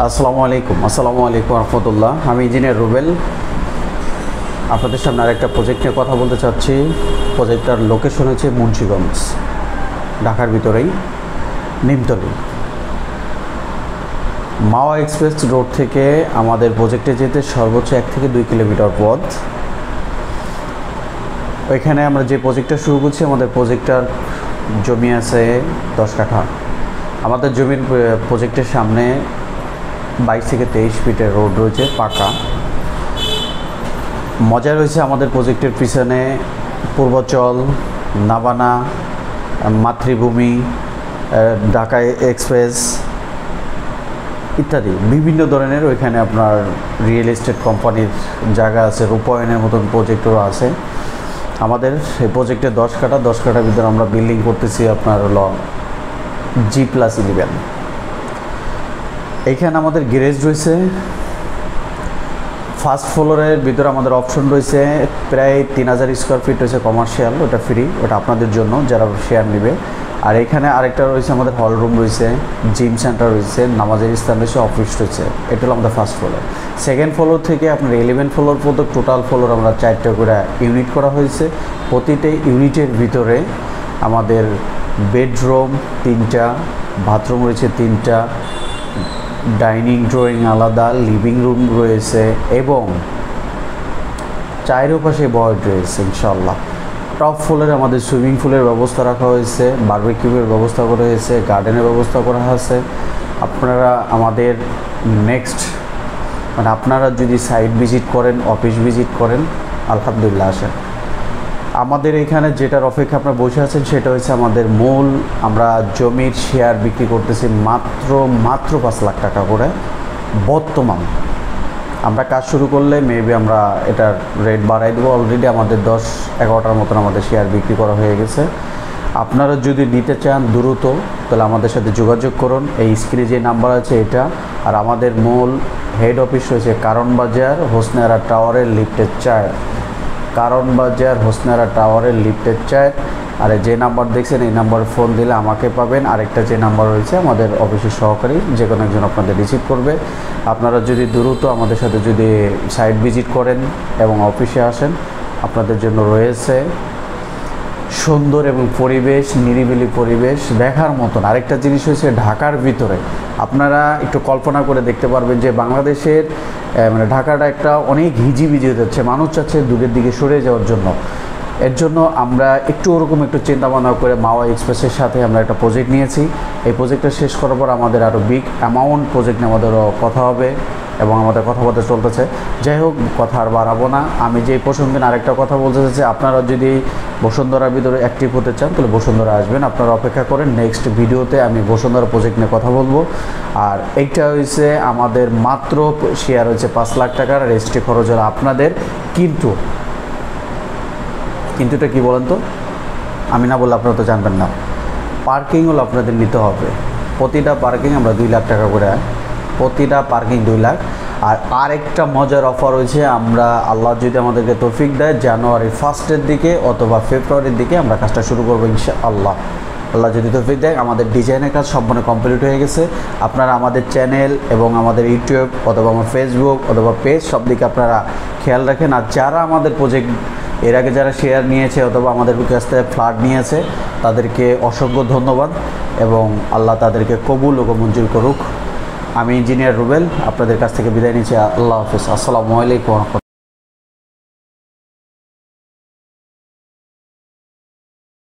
আসসালামু আলাইকুম রহমতুল্লাহ। আমি ইঞ্জিনিয়ার রুবেল আপনাদের সামনে আরেকটা প্রজেক্ট নিয়ে কথা বলতে চাচ্ছি। প্রজেক্টটার লোকেশন হচ্ছে মুন্সিগঞ্জ, ঢাকার ভিতরেই নিমতলী। মাওয়া এক্সপ্রেস রোড থেকে আমাদের প্রজেক্টে যেতে সর্বোচ্চ 1 থেকে 2 কিলোমিটার পথ। ওইখানে আমরা যে প্রজেক্টটা শুরু করছি, আমাদের প্রজেক্টটার জমি আছে 10 কাঠা। আমাদের জমির প্রজেক্টের সামনে 22 থেকে 23 ফিটের রোড রয়েছে পাকা। মজা রয়েছে আমাদের প্রজেক্টের পিছনে পূর্বাচল, নাবানা, মাতৃভূমি, ঢাকা এক্সপ্রেস ইত্যাদি বিভিন্ন ধরনের ওইখানে আপনার রিয়েল এস্টেট কোম্পানির জায়গা আছে, রূপায়ণের মতন প্রজেক্টও আছে। আমাদের এই প্রজেক্টে 10 কাঠার ভিতরে আমরা বিল্ডিং করতেছি আপনার হলো G+11। এইখানে আমাদের গ্যারেজ রয়েছে। ফার্স্ট ফ্লোরের ভিতরে আমাদের অপশন রয়েছে প্রায় 3000 স্কোয়ার ফিট রয়েছে কমার্শিয়াল, ওটা ফ্রি, ওটা আপনাদের জন্য যারা শেয়ার নেবে। আর এখানে আরেকটা রয়েছে আমাদের হল রুম রয়েছে, জিম সেন্টার রয়েছে, নামাজের স্থান রয়েছে, অফিস রয়েছে। এটা হলো আমাদের ফার্স্ট ফ্লোর। সেকেন্ড ফ্লোর থেকে আপনার 11 ফ্লোর পর্যন্ত টোটাল ফ্লোর আমরা 4টা করে ইউনিট করা হয়েছে। প্রতিটা ইউনিটের ভিতরে আমাদের বেডরুম 3টা, বাথরুম রয়েছে 3টা, ডাইনিং ড্রয়িং আলাদা, লিভিং রুম রয়েছে এবং চারপাশে ভয়েড রয়েছে ইনশাল্লাহ। টপ ফ্লোরে আমাদের সুইমিং পুলের ব্যবস্থা রাখা হয়েছে, বারবিকিউয়ের ব্যবস্থা করা হয়েছে, গার্ডেনের ব্যবস্থা করা আছে। আপনারা আমাদের নেক্সট আপনারা যদি সাইট ভিজিট করেন, অফিস ভিজিট করেন, আলহামদুলিল্লাহ আসেন। আমাদের এখানে যেটার অপেক্ষা আপনারা বসে আছেন সেটা হচ্ছে আমাদের মূল আমরা জমির শেয়ার বিক্রি করতেছি মাত্র 5 লাখ টাকা করে। বর্তমান আমরা কাজ শুরু করলে মেবি আমরা এটার রেট বাড়াই দেবো। অলরেডি আমাদের 10-11টার মতন আমাদের শেয়ার বিক্রি করা হয়ে গেছে। আপনারা যদি নিতে চান দ্রুত, তাহলে আমাদের সাথে যোগাযোগ করুন। এই স্ক্রিনে যে নাম্বার আছে এটা। আর আমাদের মূল হেড অফিস রয়েছে কারণ বাজার হোসনে-আরা টাওয়ারের লিফটের 4, কারণ বাজার হোসনে-আরা টাওয়ারের লিফটের 4। আর যে নাম্বার দেখছেন এই নাম্বারে ফোন দিলে আমাকে পাবেন। আরেকটা যে নাম্বার রয়েছে আমাদের অফিসের সহকারী, যে কোনো একজন আপনাদের রিসিভ করবে। আপনারা যদি দ্রুত আমাদের সাথে যদি সাইট ভিজিট করেন এবং অফিসে আসেন, আপনাদের জন্য রয়েছে সুন্দর এবং পরিবেশ, নিরিবিলি পরিবেশ দেখার মতন। আরেকটা জিনিস হয়েছে ঢাকার ভিতরে আপনারা একটু কল্পনা করে দেখতে পারবেন যে বাংলাদেশের ঢাকাটা একটা অনেক হিজিবিজি হয়ে যাচ্ছে, মানুষ চাচ্ছে দূরের দিকে সরে যাওয়ার জন্য। এর জন্য আমরা একটু ওরকম একটু চিন্তা ভাবনা করে মাওয়া এক্সপ্রেসের সাথে আমরা একটা প্রজেক্ট নিয়েছি। এই প্রজেক্টটা শেষ করার পর আমাদের আরও বিগ অ্যামাউন্ট প্রজেক্ট নিয়ে আমাদেরও কথা হবে এবং আমাদের কথাবার্তা চলতেছে। যাই হোক, কথা আর বাড়াবো না। আমি যে প্রসঙ্গে আরেকটা কথা বলতে চাচ্ছি, আপনারা যদি বসুন্ধরার ভিতরে অ্যাক্টিভ হতে চান তাহলে বসুন্ধরা আসবেন। আপনারা অপেক্ষা করেন, নেক্সট ভিডিওতে আমি বসুন্ধরা প্রজেক্ট নিয়ে কথা বলবো। আর এইটা হয়েছে আমাদের মাত্র শেয়ার হয়েছে 5 লাখ টাকার, রেজিস্ট্রি খরচ হলো আপনাদের। কিন্তুটা কি বলেন তো, আমি না বললে আপনারা তো জানবেন না। পার্কিং হলো আপনাদের নিতে হবে। প্রতিটা পার্কিং আমরা 2 লাখ টাকা করে, প্রতিটা পার্কিং 2 লাখ। আর আরেকটা মজার অফার হয়েছে, আমরা আল্লাহ যদি আমাদেরকে তৌফিক দেয় জানুয়ারির 1স্টের দিকে অথবা ফেব্রুয়ারির দিকে আমরা কাজটা শুরু করবো ইনশাআল্লাহ। আল্লাহ যদি তৌফিক দেয়। আমাদের ডিজাইনের কাজ সম্পূর্ণ কমপ্লিট হয়ে গেছে। আপনারা আমাদের চ্যানেল এবং আমাদের ইউটিউব অথবা আমার ফেসবুক অথবা পেজ সব দিকে আপনারা খেয়াল রাখেন। আর যারা আমাদের প্রজেক্ট এর আগে যারা শেয়ার নিয়েছে অথবা আমাদের কাছ থেকে ফ্ল্যাট নিয়েছে তাদেরকে অসংখ্য ধন্যবাদ এবং আল্লাহ তাদেরকে কবুল ও মঞ্জুর করুক। আমি ইঞ্জিনিয়ার রুবেল আপনাদের কাছ থেকে বিদায় নিচ্ছি। আল্লাহ হাফেজ। আসসালামু আলাইকুম।